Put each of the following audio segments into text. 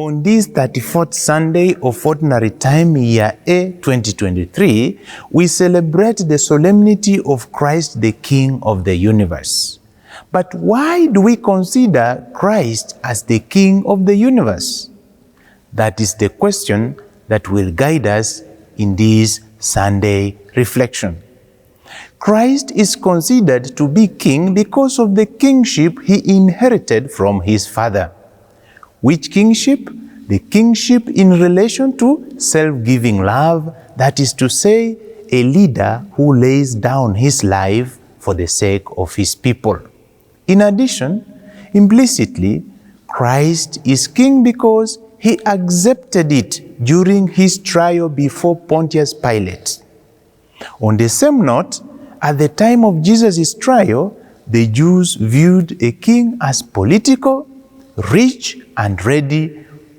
On this 34th Sunday of Ordinary Time, Year A 2023, we celebrate the solemnity of Christ, the King of the universe. But why do we consider Christ as the King of the universe? That is the question that will guide us in this Sunday reflection. Christ is considered to be king because of the kingship he inherited from his Father. Which kingship? The kingship in relation to self-giving love, that is to say, a leader who lays down his life for the sake of his people. In addition, implicitly, Christ is king because he accepted it during his trial before Pontius Pilate. On the same note, at the time of Jesus' trial, the Jews viewed a king as political, rich and ready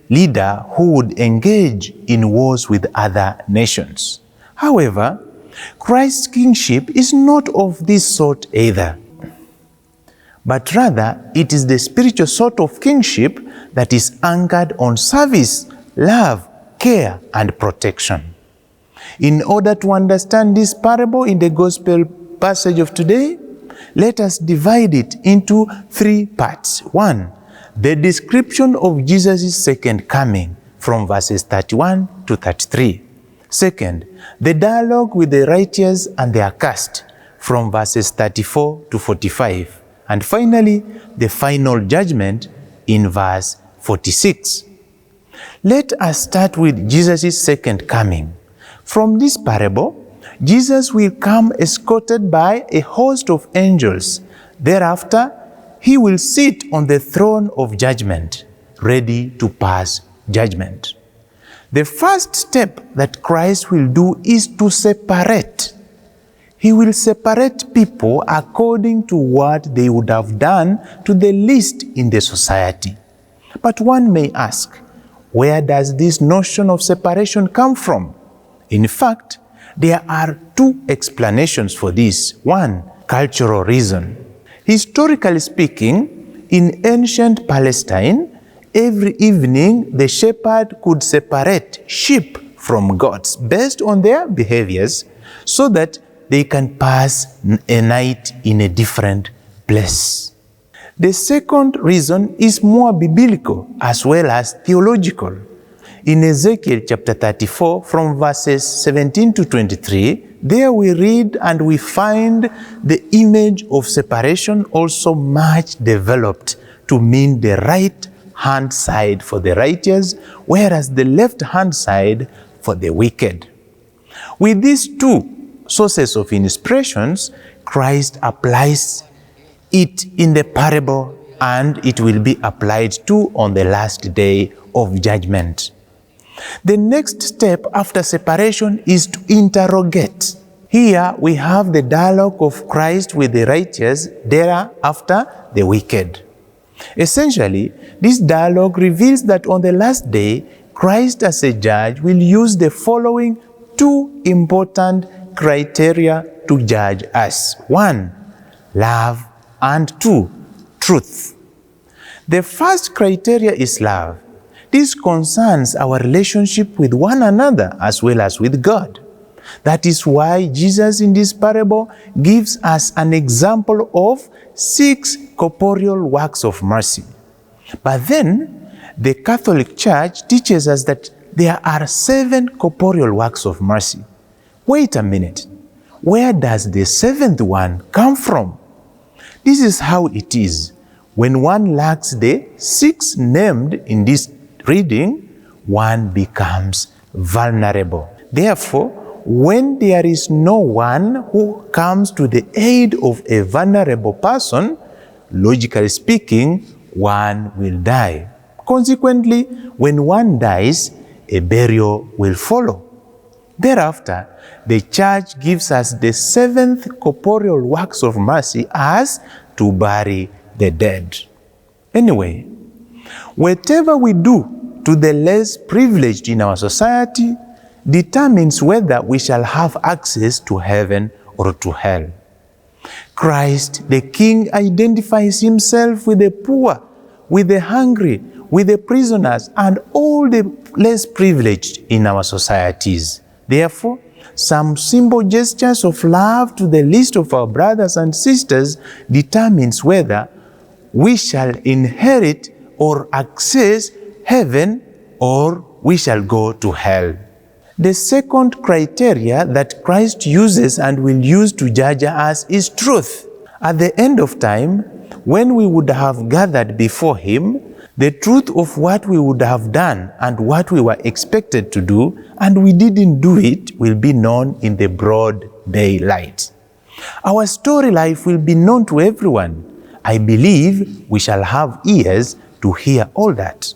leader who would engage in wars with other nations. However, Christ's kingship is not of this sort either, but rather it is the spiritual sort of kingship that is anchored on service, love, care, and protection. In order to understand this parable in the gospel passage of today, let us divide it into three parts. 1, the description of Jesus' second coming from verses 31 to 33. 2, the dialogue with the righteous and the accursed from verses 34 to 45. And finally, the final judgment in verse 46. Let us start with Jesus' second coming. From this parable, Jesus will come escorted by a host of angels. Thereafter, he will sit on the throne of judgment, ready to pass judgment. The first step that Christ will do is to separate. He will separate people according to what they would have done to the least in the society. But one may ask, where does this notion of separation come from? In fact, there are two explanations for this. 1, cultural reason. Historically speaking, in ancient Palestine, every evening the shepherd could separate sheep from goats based on their behaviors so that they can pass a night in a different place. The second reason is more biblical as well as theological. In Ezekiel chapter 34, from verses 17 to 23, there we read and we find the image of separation also much developed to mean the right hand side for the righteous, whereas the left hand side for the wicked. With these two sources of inspirations, Christ applies it in the parable, and it will be applied too on the last day of judgment. The next step after separation is to interrogate. Here we have the dialogue of Christ with the righteous, thereafter the wicked. Essentially, this dialogue reveals that on the last day, Christ as a judge will use the following two important criteria to judge us. 1, love, and 2, truth. The first criteria is love. This concerns our relationship with one another as well as with God. That is why Jesus in this parable gives us an example of 6 corporeal works of mercy. But then, the Catholic Church teaches us that there are 7 corporeal works of mercy. Wait a minute. Where does the 7th one come from? This is how it is. When one lacks the 6 named in this reading, one becomes vulnerable. Therefore, when there is no one who comes to the aid of a vulnerable person, logically speaking, one will die. Consequently, when one dies, a burial will follow. Thereafter, the Church gives us the 7th corporeal works of mercy as to bury the dead. Anyway, whatever we do to the less privileged in our society determines whether we shall have access to heaven or to hell. Christ, the King, identifies himself with the poor, with the hungry, with the prisoners and all the less privileged in our societies. Therefore, some simple gestures of love to the least of our brothers and sisters determines whether we shall inherit or access heaven or we shall go to hell. The second criteria that Christ uses and will use to judge us is truth. At the end of time, when we would have gathered before Him, the truth of what we would have done and what we were expected to do and we didn't do it will be known in the broad daylight. Our story life will be known to everyone. I believe we shall have ears to hear all that.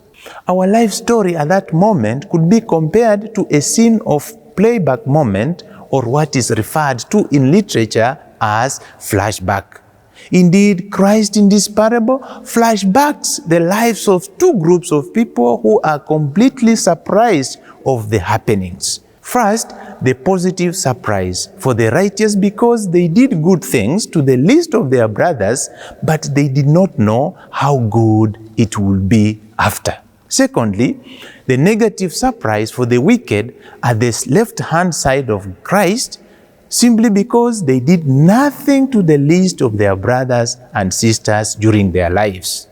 Our life story at that moment could be compared to a scene of playback moment, or what is referred to in literature as flashback. Indeed, Christ in this parable flashbacks the lives of two groups of people who are completely surprised of the happenings. First, the positive surprise for the righteous because they did good things to the least of their brothers, but they did not know how good it would be after. Secondly, the negative surprise for the wicked at the left-hand side of Christ, simply because they did nothing to the least of their brothers and sisters during their lives.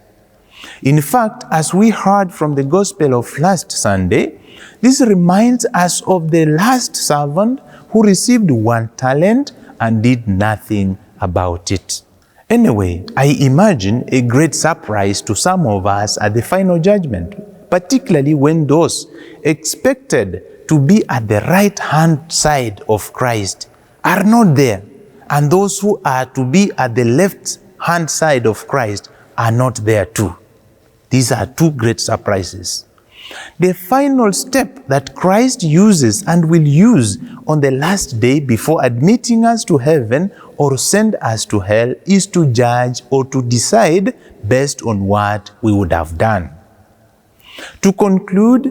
In fact, as we heard from the gospel of last Sunday, this reminds us of the last servant who received 1 talent and did nothing about it. Anyway, I imagine a great surprise to some of us at the final judgment, particularly when those expected to be at the right-hand side of Christ are not there, and those who are to be at the left-hand side of Christ are not there too. These are two great surprises. The final step that Christ uses and will use on the last day before admitting us to heaven or send us to hell is to judge or to decide based on what we would have done. To conclude,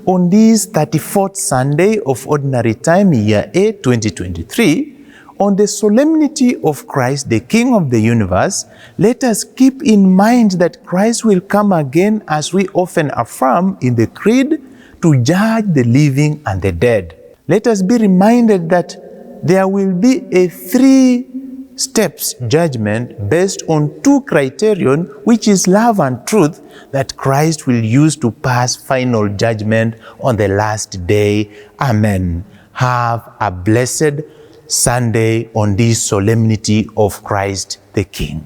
on this 34th Sunday of Ordinary Time, Year A 2023, on the solemnity of Christ, the King of the universe, let us keep in mind that Christ will come again, as we often affirm in the Creed, to judge the living and the dead. Let us be reminded that there will be a 3 steps judgment based on 2 criterion, which is love and truth, that Christ will use to pass final judgment on the last day. Amen. Have a blessed Sunday on this solemnity of Christ the King.